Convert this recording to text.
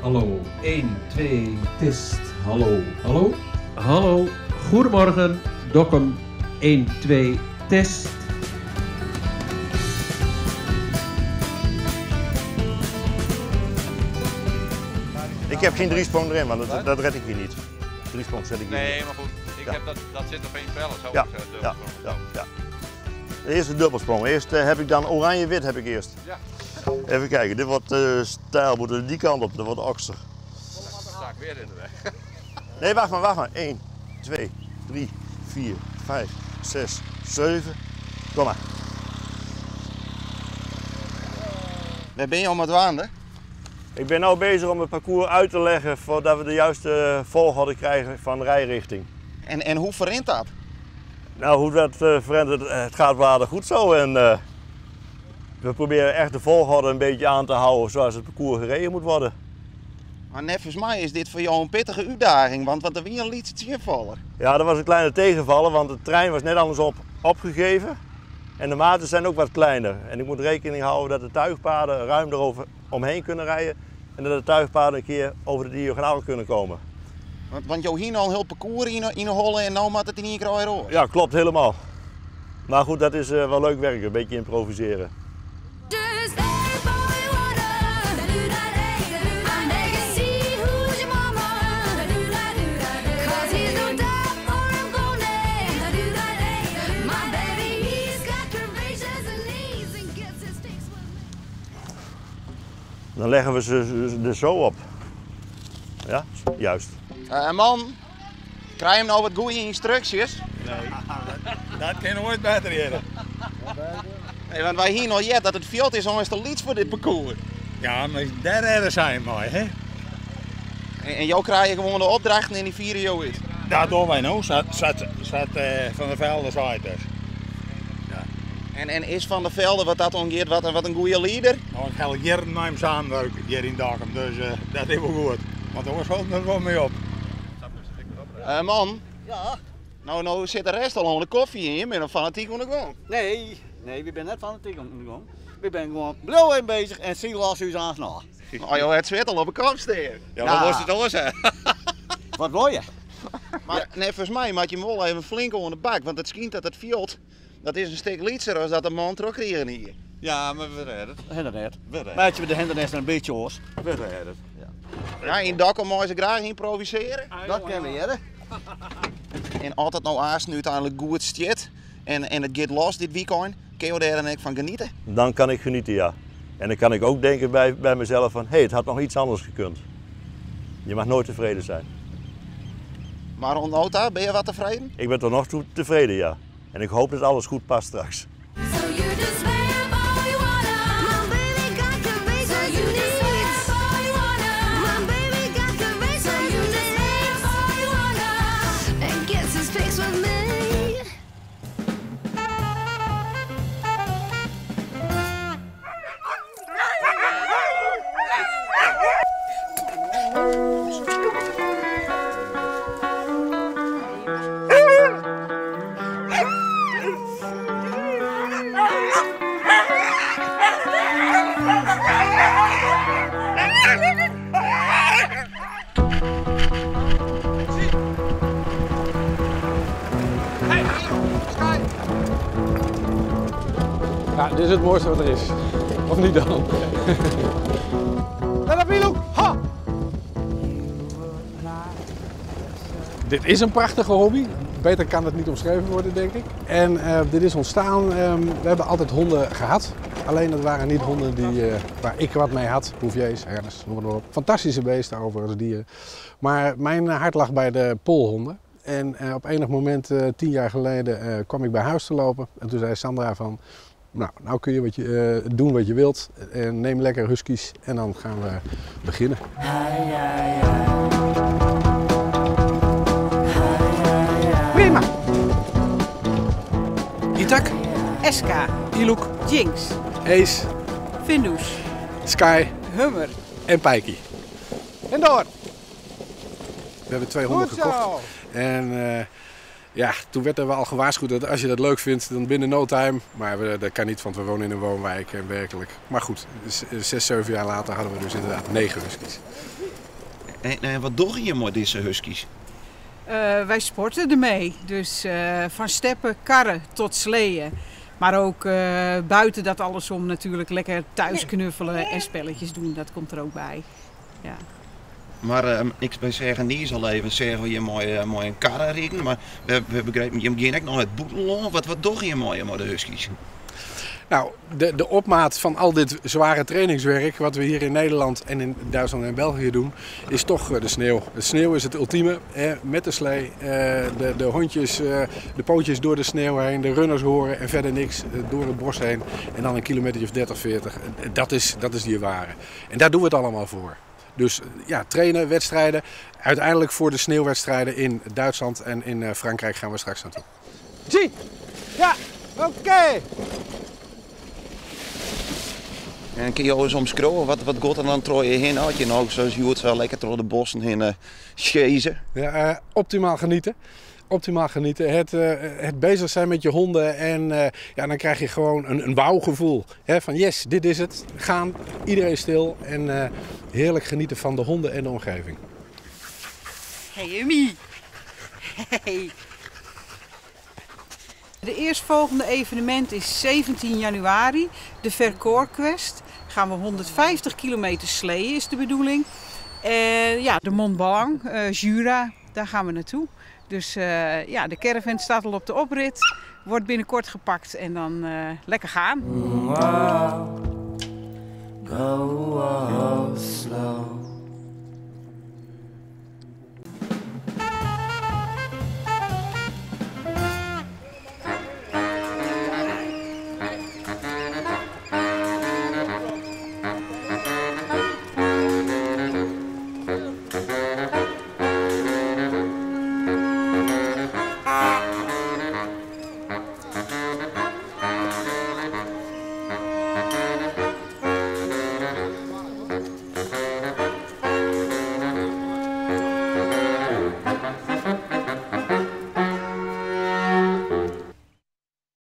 Hallo. 1, 2, test. Hallo. Hallo. Hallo, goedemorgen, Dokkum 1, 2, test. Ik heb geen driesprong erin, want dat red ik hier niet. Driesprong zet ik hier Nee, niet. maar goed, dat zit op één pellen, zo Ja, is het. ja. Eerst de dubbelsprong. Eerst heb ik dan oranje-wit heb ik eerst. Ja. Even kijken, dit wordt stijl, moet er die kant op, dat wordt okser. Dan sta ik weer in de weg. Nee, wacht maar. 1, 2, 3, 4, 5, 6, 7. Kom maar. Waar ben je om het waanden? Ik ben nu bezig om het parcours uit te leggen voordat we de juiste volgorde krijgen van rijrichting. En hoe verrent dat? Nou, hoe dat verandert, het gaat wel aardig goed zo. En we proberen echt de volgorde een beetje aan te houden zoals het parcours gereden moet worden. Maar net volgens mij is dit voor jou een pittige uitdaging, want er weer een liedje invallen. Ja, dat was een kleine tegenvaller, want de trein was net anders opgegeven. En de maten zijn ook wat kleiner. En ik moet rekening houden dat de tuigpaden ruim erover omheen kunnen rijden. En dat de tuigpaden een keer over de diagonaal kunnen komen. Want jou hier al een heel parcours in hollen en nou maakt het in één keer alweer over. Ja, klopt helemaal. Maar goed, dat is wel leuk werk, een beetje improviseren. Dan leggen we ze er zo op. Ja, juist. Man, krijg je hem nou wat goede instructies? Nee, dat kan nooit beter worden. Nee, want wij hier nog jet dat het veld is om eens te lieds voor dit parcours. Ja, maar daar redden zijn mooi, hè? En jou krijg je gewoon de opdrachten en die vieren jou uit. Dat doen wij nou, zat van de velden zijdes. En is Van der Velde wat dat ongeveer wat een goede leader? Nou, ik ga hier naar hem samenwerken hier in Dokkum, dus dat is wel goed. Want anders houdt het er wel mee op. Man, Ja, nou zit de rest al onder de koffie in, je bent een fanatiek aan de gang. nee, we zijn net fanatiek aan de gang. We zijn gewoon blauw in bezig en Silas u aan na. Oh joh, het zweet al op een kop staan. Ja, maar was het alles hè? Wat wil je? Maar nee, volgens mij maak je hem wel even flink onder de bak, want het schijnt dat het veld, dat is een stuk liedser als dat de man terugkrijgen hier. Ja, maar we redden het. Hindernet. We redden Maatje met de hindernis en een beetje oors. het. We redden het. Ja, in Dokkum mogen ze graag improviseren. Dat kennen we hier. En altijd nou aas nu uiteindelijk goed stiet en het gaat los dit weekend, kun je daar dan ook van genieten? Dan kan ik genieten, ja. En dan kan ik ook denken bij mezelf van, hé, het had nog iets anders gekund. Je mag nooit tevreden zijn. Maar rond Nota, ben je wat tevreden? Ik ben tot nog toe tevreden, ja. En ik hoop dat alles goed past straks. Ja, dit is het mooiste wat er is. Of niet dan? Ha! Dit is een prachtige hobby. Beter kan het niet omschreven worden, denk ik. En dit is ontstaan, we hebben altijd honden gehad. Alleen het waren niet honden waar ik wat mee had. Bouviers, herders, noem maar op. Fantastische beesten overigens, dieren. Maar mijn hart lag bij de poolhonden. En op enig moment, 10 jaar geleden, kwam ik bij huis te lopen. En toen zei Sandra van, nou kun je doen wat je wilt. En neem lekker huskies en dan gaan we beginnen. Prima! Itak, Eska, Iluk, Jinx, Ace, Findus, Sky Hummer. en Pijkie. En door! We hebben 2 honden gekocht. En ja, toen werd er wel al gewaarschuwd dat als je dat leuk vindt, dan binnen no time. Maar dat kan niet, want we wonen in een woonwijk en werkelijk. Maar goed, 6, 7 jaar later hadden we dus inderdaad 9 huskies. En wat doe je met deze huskies? Wij sporten ermee. Dus van steppen, karren tot sleeën. Maar ook buiten dat alles om natuurlijk lekker thuis knuffelen en spelletjes doen. Dat komt er ook bij. Ja. Maar ik ben zeggen niet al even zeggen we je mooi een karren rijden. Maar we begrijpen, je gaat nog het boetelon. Wat doe je mooi met de huskies? Nou, de opmaat van al dit zware trainingswerk, wat we hier in Nederland en in Duitsland en België doen, is toch de sneeuw. De sneeuw is het ultieme, met de slee, de hondjes, de pootjes door de sneeuw heen, de runners horen en verder niks door het bos heen. En dan een kilometer of 30, 40. Dat is die ware. En daar doen we het allemaal voor. Dus ja, trainen, wedstrijden. Uiteindelijk voor de sneeuwwedstrijden in Duitsland en in Frankrijk gaan we straks naartoe. Zie! Ja, oké! En kun je eens omschrijven, wat gaat er dan door je heen uit? Je nou, zoals je hoort, zo lekker door de bossen heen schezen. Ja, optimaal genieten. Optimaal genieten. Het bezig zijn met je honden en ja, dan krijg je gewoon een wauwgevoel. Van yes, dit is het. Gaan, iedereen stil en heerlijk genieten van de honden en de omgeving. Hey Emmy! Hey! De eerstvolgende evenement is 17 januari, de Vercors-quest. Gaan we 150 kilometer sleeën is de bedoeling. Ja, de Mont Blanc, Jura, daar gaan we naartoe. Dus ja, de caravan staat al op de oprit, wordt binnenkort gepakt en dan lekker gaan.